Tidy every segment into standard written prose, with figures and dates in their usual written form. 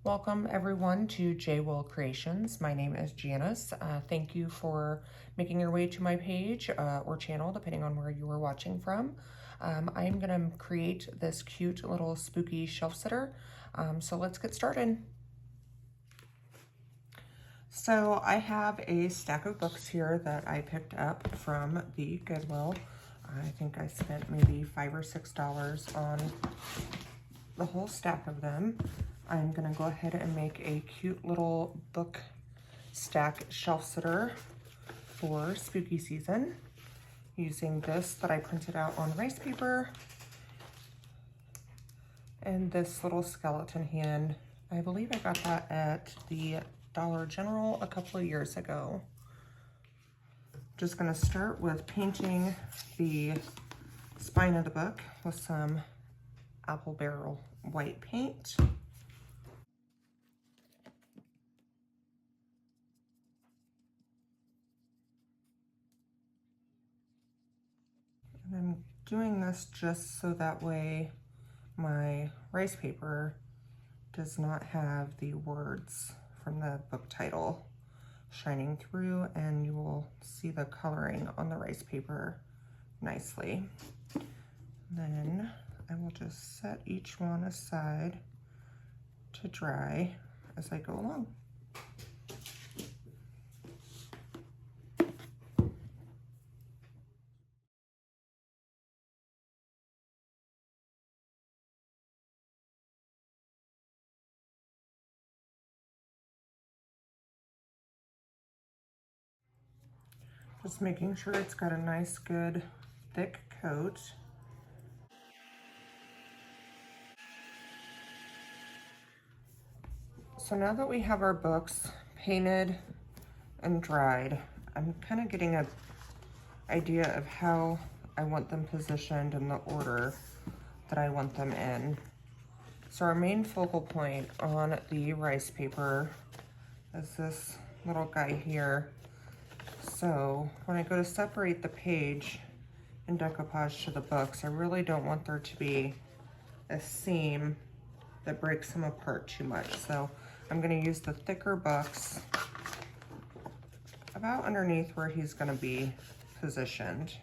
Welcome everyone to J Will Creations. My name is Janice. Thank you for making your way to my page or channel, depending on where you are watching from. I am going to create this cute little spooky shelf sitter. So let's get started. So I have a stack of books here that I picked up from the Goodwill. I think I spent maybe $5 or $6 on the whole stack of them. I'm gonna go ahead and make a cute little book stack shelf sitter for spooky season using this that I printed out on rice paper and this little skeleton hand. I believe I got that at the Dollar General a couple of years ago. Just gonna start with painting the spine of the book with some apple barrel white paint. And I'm doing this just so that way my rice paper does not have the words from the book title shining through, and you will see the coloring on the rice paper nicely. Then I will just set each one aside to dry as I go along. Just making sure it's got a nice, good, thick coat. So now that we have our books painted and dried, I'm kind of getting an idea of how I want them positioned in the order that I want them in. So our main focal point on the rice paper is this little guy here. So when I go to separate the page and decoupage to the books, I really don't want there to be a seam that breaks them apart too much. So I'm gonna use the thicker books about underneath where he's gonna be positioned.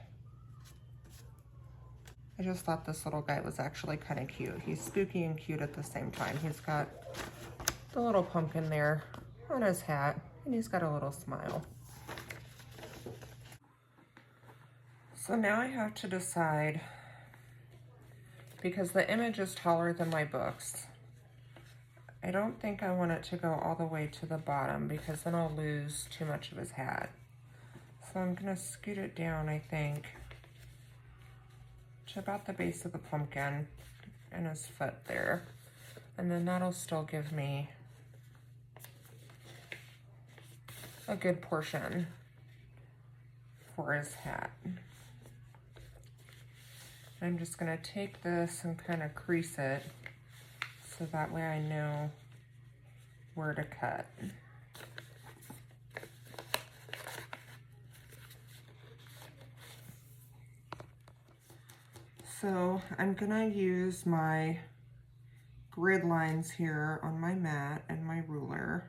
I just thought this little guy was actually kind of cute. He's spooky and cute at the same time. He's got the little pumpkin there on his hat, and he's got a little smile. So now I have to decide, because the image is taller than my books, I don't think I want it to go all the way to the bottom because then I'll lose too much of his hat. So I'm gonna scoot it down, I think, to about the base of the pumpkin and his foot there. And then that'll still give me a good portion for his hat. I'm just gonna take this and kind of crease it so that way I know where to cut. So I'm gonna use my grid lines here on my mat and my ruler.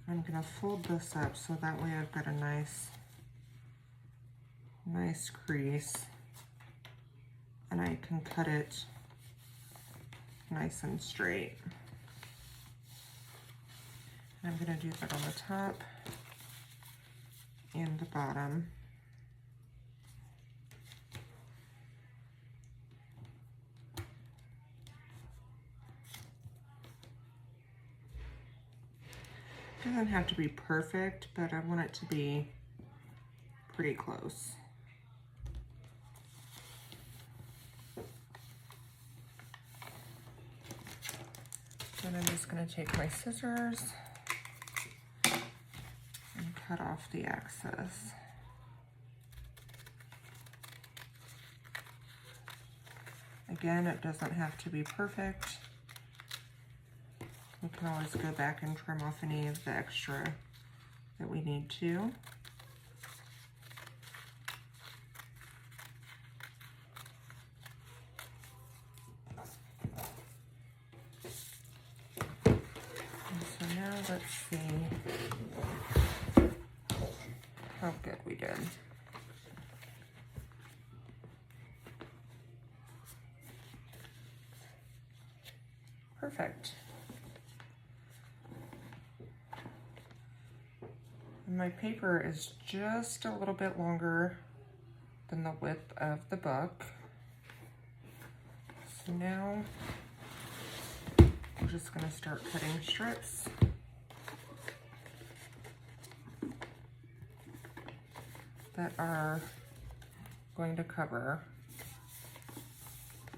I'm gonna fold this up so that way I've got a nice crease, and I can cut it nice and straight. And I'm gonna do that on the top and the bottom. It doesn't have to be perfect, but I want it to be pretty close. Then I'm just going to take my scissors and cut off the excess. Again, it doesn't have to be perfect. We can always go back and trim off any of the extra that we need to. let's see how good we did. Perfect. And my paper is just a little bit longer than the width of the book. So now we're just going to start cutting strips. That are going to cover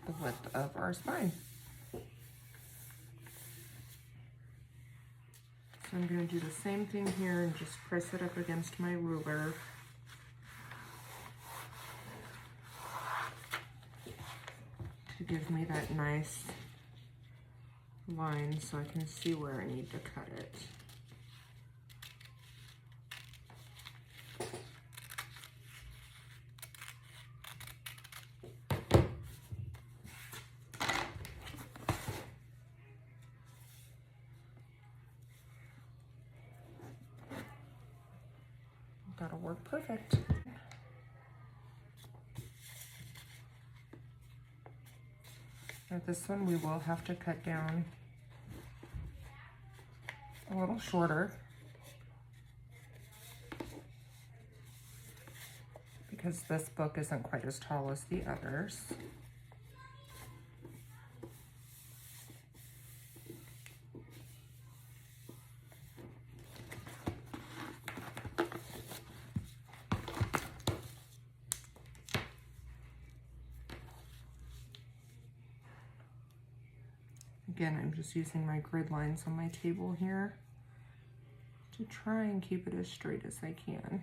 the width of our spine. So I'm going to do the same thing here and just press it up against my ruler. To give me that nice line so I can see where I need to cut it. That'll work perfect. Now this one we will have to cut down a little shorter because this book isn't quite as tall as the others. Again, I'm just using my grid lines on my table here to try and keep it as straight as I can.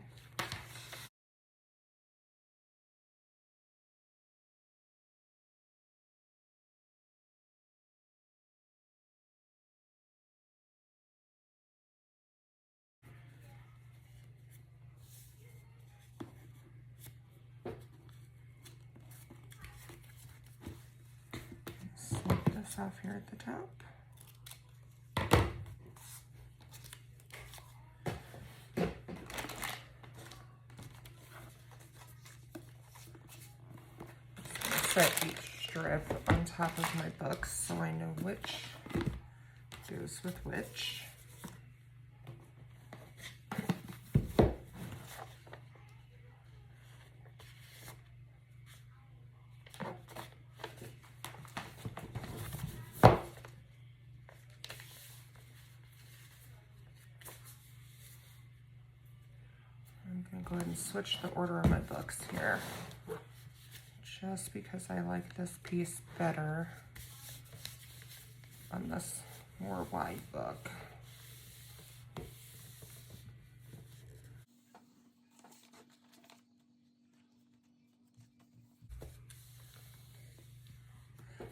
Snip this off here at the top. Set each strip on top of my books so I know which goes with which. I'm going to go ahead and switch the order of my books here, just because I like this piece better on this more wide book.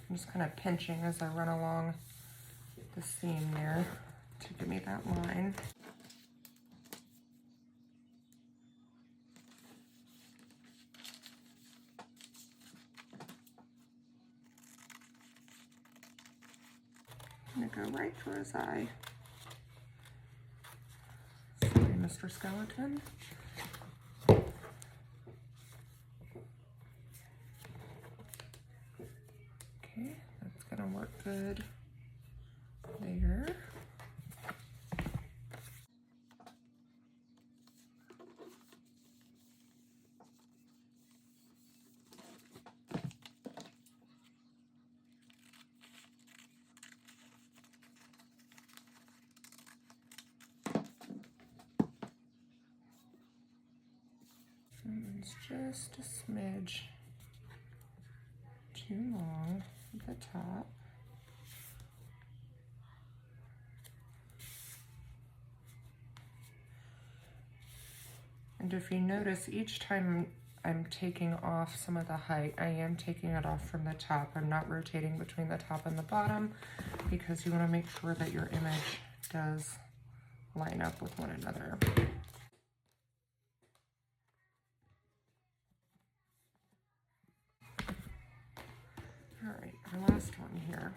I'm just kind of pinching as I run along the seam there to give me that line. I'm gonna go right for his eye. Sorry, Mr. Skeleton. Okay, that's gonna work good there. It's just a smidge too long at the top. And if you notice, each time I'm taking off some of the height, I am taking it off from the top. I'm not rotating between the top and the bottom because you want to make sure that your image does line up with one another. All right, our last one here.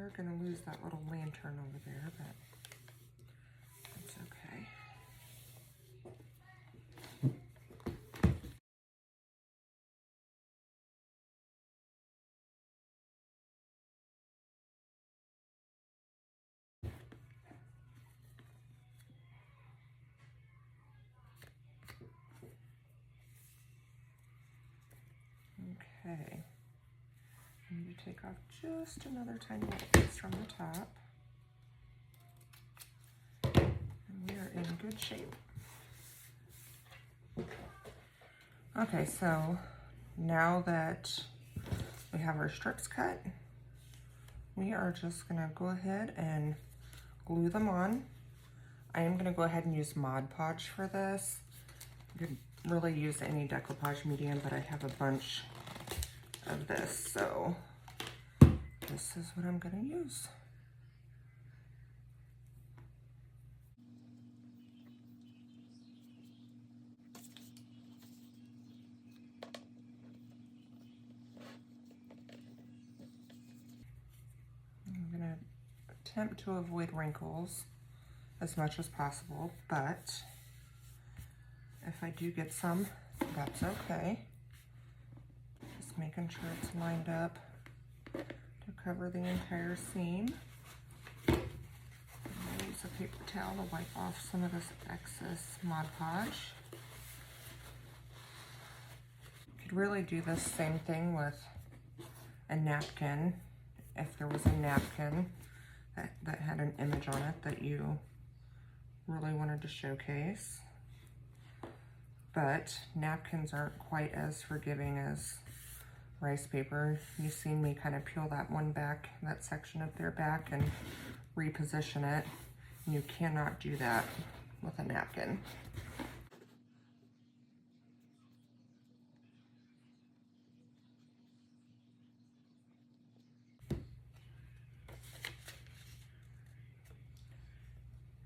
are gonna lose that little lantern over there, but that's okay. Okay, I need to take off just another tiny little piece from the top. And we are in good shape. Okay, so now that we have our strips cut, we are just gonna go ahead and glue them on. I am gonna go ahead and use Mod Podge for this. You could really use any decoupage medium, but I have a bunch of this, so this is what I'm gonna use. I'm gonna attempt to avoid wrinkles as much as possible, but if I do get some, that's okay. Just making sure it's lined up to cover the entire seam. I'll use a paper towel to wipe off some of this excess Mod Podge. You could really do this same thing with a napkin, if there was a napkin that had an image on it that you really wanted to showcase. But napkins aren't quite as forgiving as rice paper. You've seen me kind of peel that one back, that section of their back, and reposition it. You cannot do that with a napkin.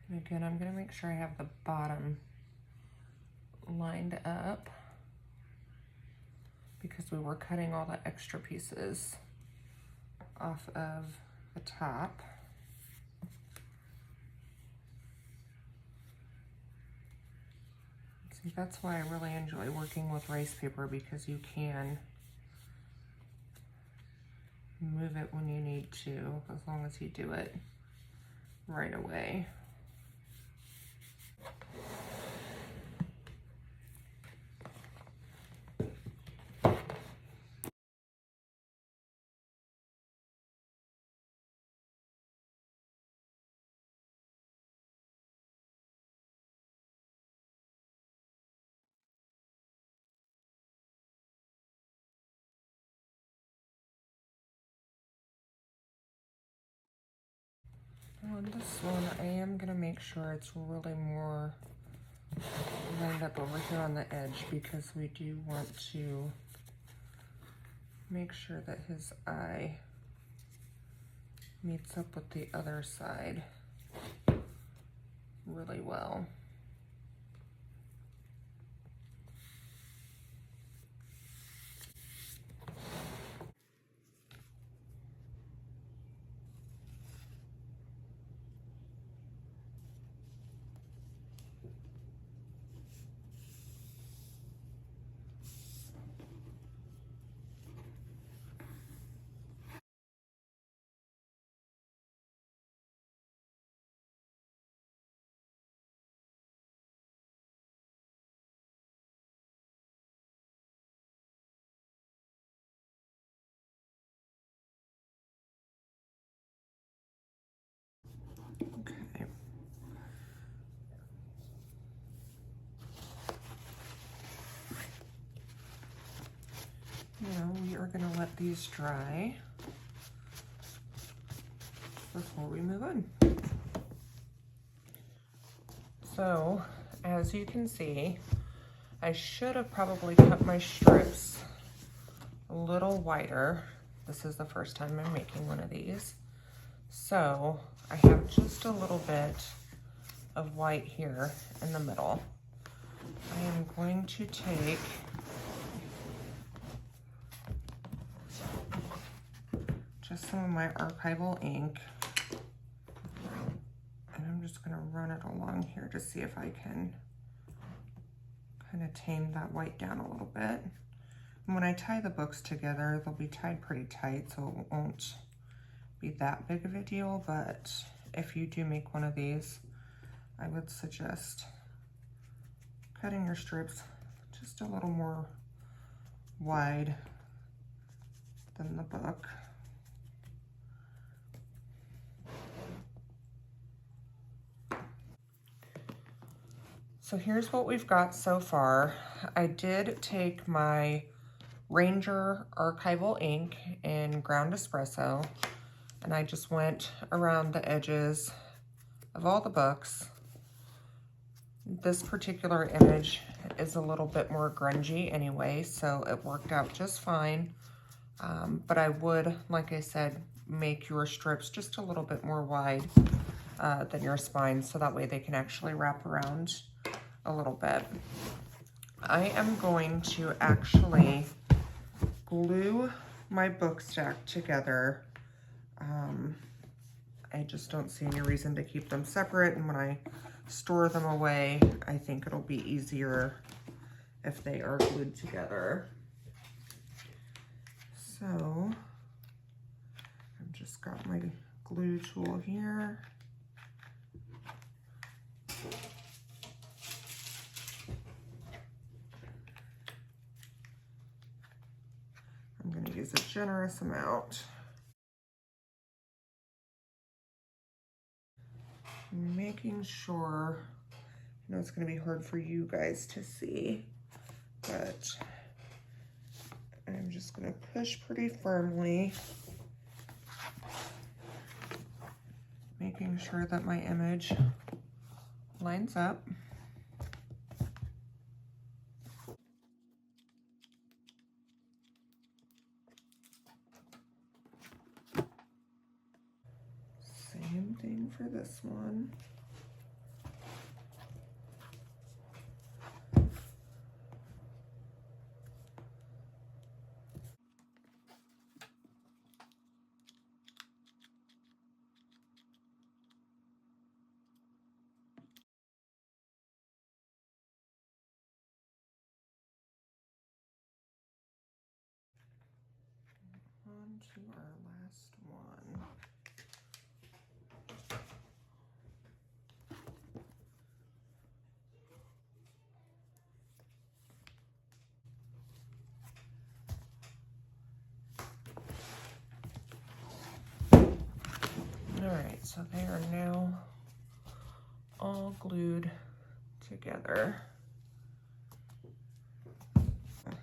And again, I'm gonna make sure I have the bottom lined up because we were cutting all the extra pieces off of the top. See, that's why I really enjoy working with rice paper, because you can move it when you need to, as long as you do it right away. On this one, I am gonna make sure it's really more lined up over here on the edge, because we do want to make sure that his eye meets up with the other side really well. Okay. Now we are gonna let these dry before we move on. So, as you can see, I should have probably cut my strips a little wider. This is the first time I'm making one of these. So, I have just a little bit of white here in the middle. I am going to take just some of my archival ink. And I'm just gonna run it along here to see if I can kind of tame that white down a little bit. And when I tie the books together, they'll be tied pretty tight, so it won't be that big of a deal, but if you do make one of these, I would suggest cutting your strips just a little more wide than the book. So here's what we've got so far. I did take my Ranger archival ink in ground espresso, and I just went around the edges of all the books. This particular image is a little bit more grungy anyway, so it worked out just fine. But I would, like I said, make your strips just a little bit more wide than your spine, so that way they can actually wrap around a little bit. I am going to actually glue my book stack together. I just don't see any reason to keep them separate, and when I store them away, I think it'll be easier if they are glued together. So I've just got my glue tool here. I'm going to use a generous amount. Making sure, I know it's going to be hard for you guys to see, but I'm just going to push pretty firmly, making sure that my image lines up. Same thing for this one. On to our last one. All right, so they are now all glued together. Oh,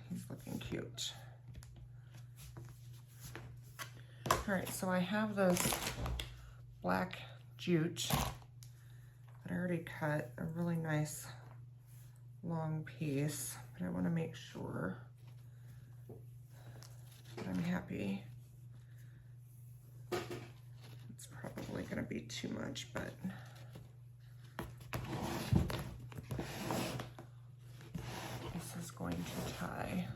he's looking cute. All right, so I have this black jute that I already cut, a really nice long piece, but I want to make sure that I'm happy. It's probably going to be too much, but this is going to tie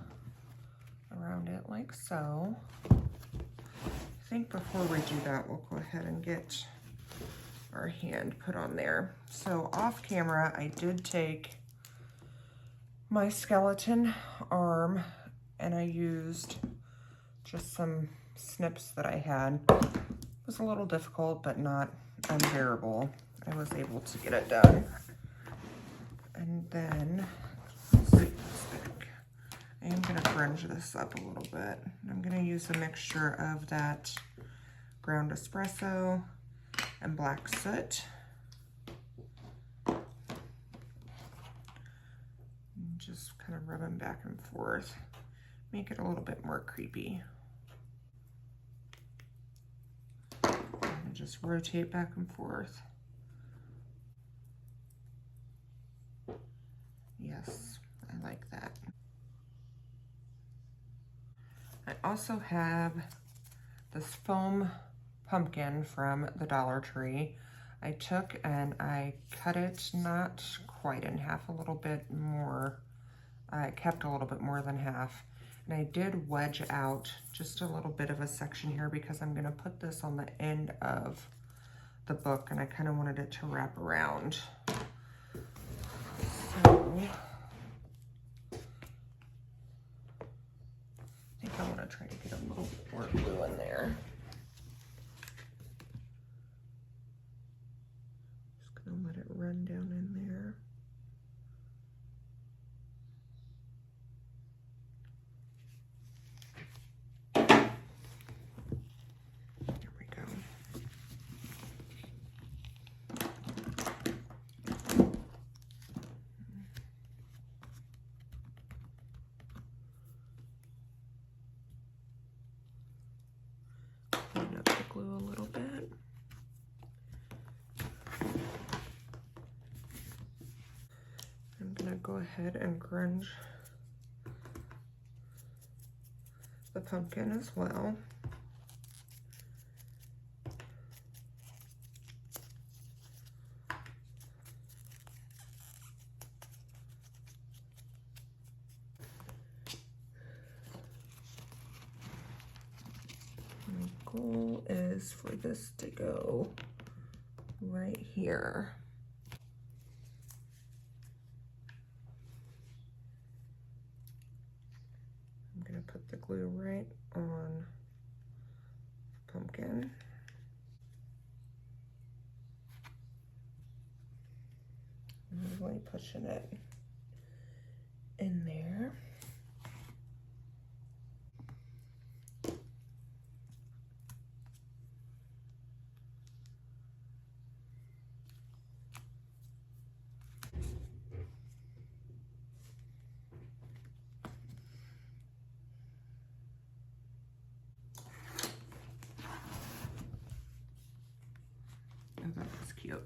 around it like so. I think before we do that, we'll go ahead and get our hand put on there. So off camera, I did take my skeleton arm and I used just some snips that I had. It was a little difficult, but not unbearable. I was able to get it done. And then, let's see this back. I am gonna grunge this up a little bit. I'm gonna use a mixture of that ground espresso and black soot. And just kind of rub them back and forth. Make it a little bit more creepy. And just rotate back and forth. Yes, I like that. I also have this foam pumpkin from the Dollar Tree. I took and I cut it not quite in half, a little bit more. I kept a little bit more than half. And I did wedge out just a little bit of a section here because I'm gonna put this on the end of the book and I kind of wanted it to wrap around. So, I think I want to try to get a little bit more glue in there. Just gonna let it run down in there. There we go. Clean up the glue a little bit. I'm gonna go ahead and grunge the pumpkin as well. My goal is for this to go right here. I'm gonna put the glue right on the pumpkin. I'm really pushing it in there. Oh, that was cute.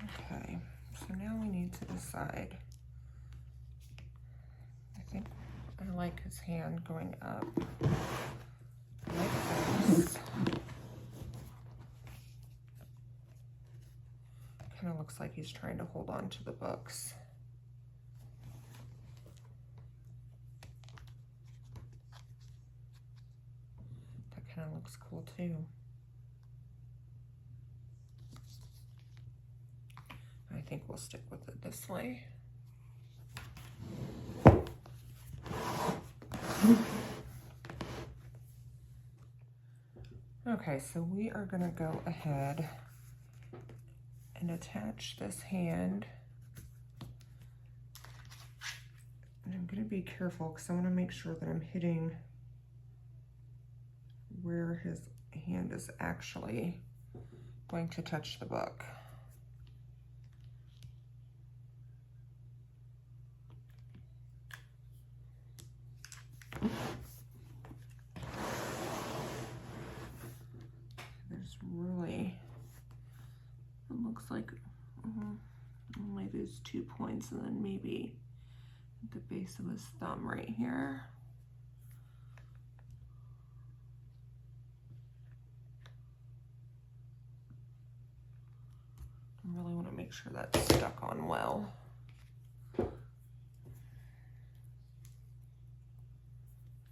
Okay, so now we need to decide. I think I like his hand going up like this. Kind of looks like he's trying to hold on to the books. That kind of looks cool too. I think we'll stick with it this way. Okay, so we are gonna go ahead and attach this hand. And I'm gonna be careful because I wanna make sure that I'm hitting where his hand is actually going to touch the book. There's really, it looks like only these 2 points and then maybe at the base of his thumb right here. I really want to make sure that's stuck on well. We're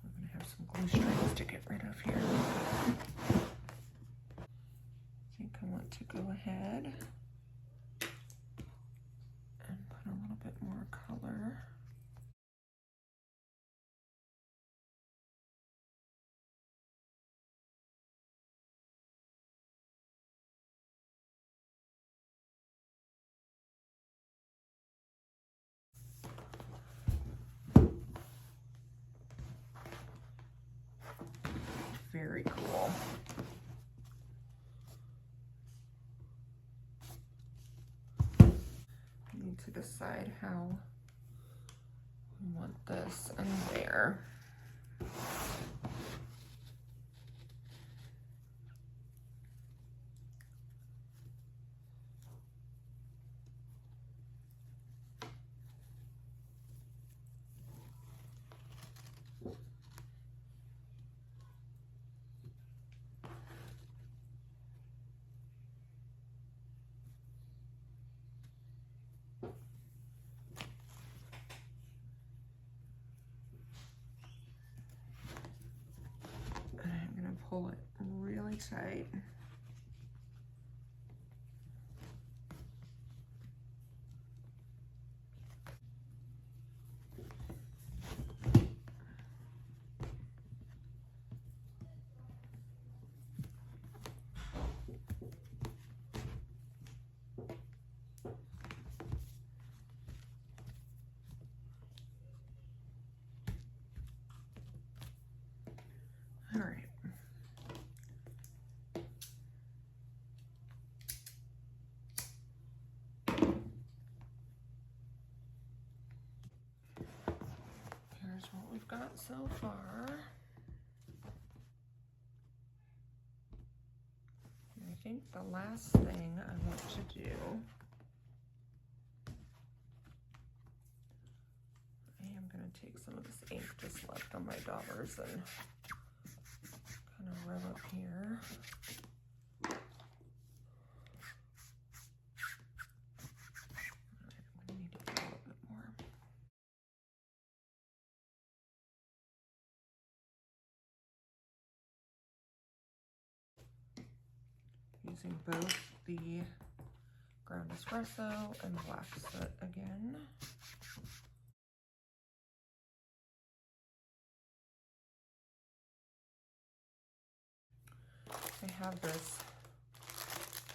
going to have some glue strings to get rid of here. I think I want to go ahead and put a little bit more color. Very cool. I need to decide how we want this in there. tight. All right. Here's what we've got so far. I think the last thing I want to do, I am going to take some of this ink just left on my daubers and kind of rub up here. I'm going to need to do a little bit more. Using both the ground espresso and black soot again. I have this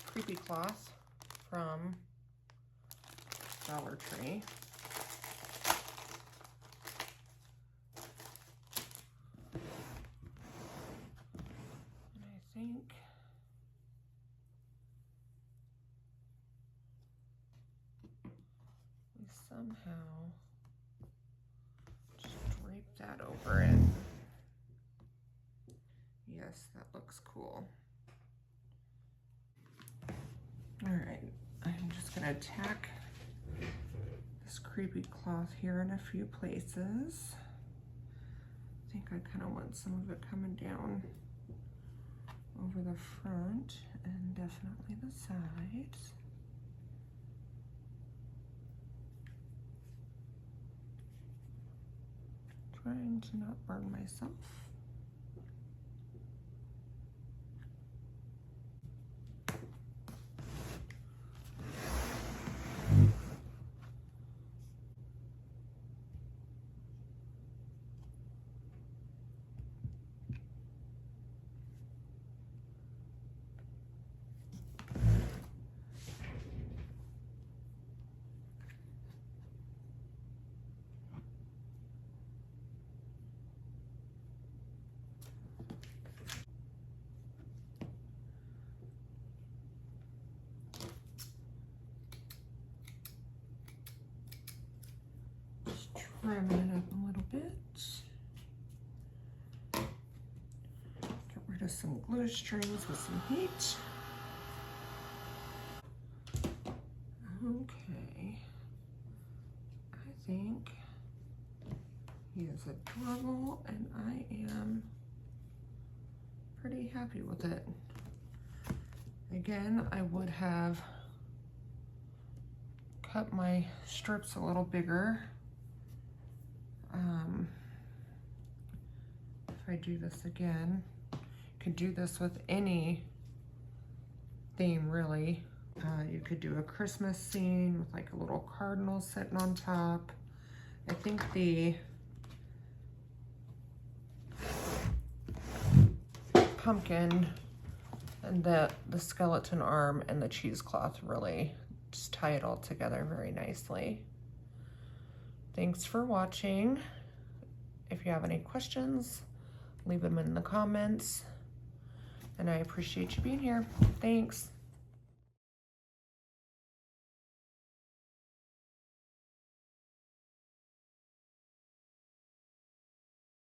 creepy cloth from Dollar Tree. And I think we somehow just drape that over it. Yes, that looks cool. All right, I'm just gonna tack this creepy cloth here in a few places. I think I kind of want some of it coming down over the front and definitely the sides. Trying to not burn myself. Trim it up a little bit. Get rid of some glue strings with some heat. Okay. I think he is adorable and I am pretty happy with it. Again, I would have cut my strips a little bigger. If I do this again, you could do this with any theme really. You could do a Christmas scene with like a little cardinal sitting on top. I think the pumpkin and the skeleton arm and the cheesecloth really just tie it all together very nicely. Thanks for watching. If you have any questions, leave them in the comments. And I appreciate you being here. Thanks.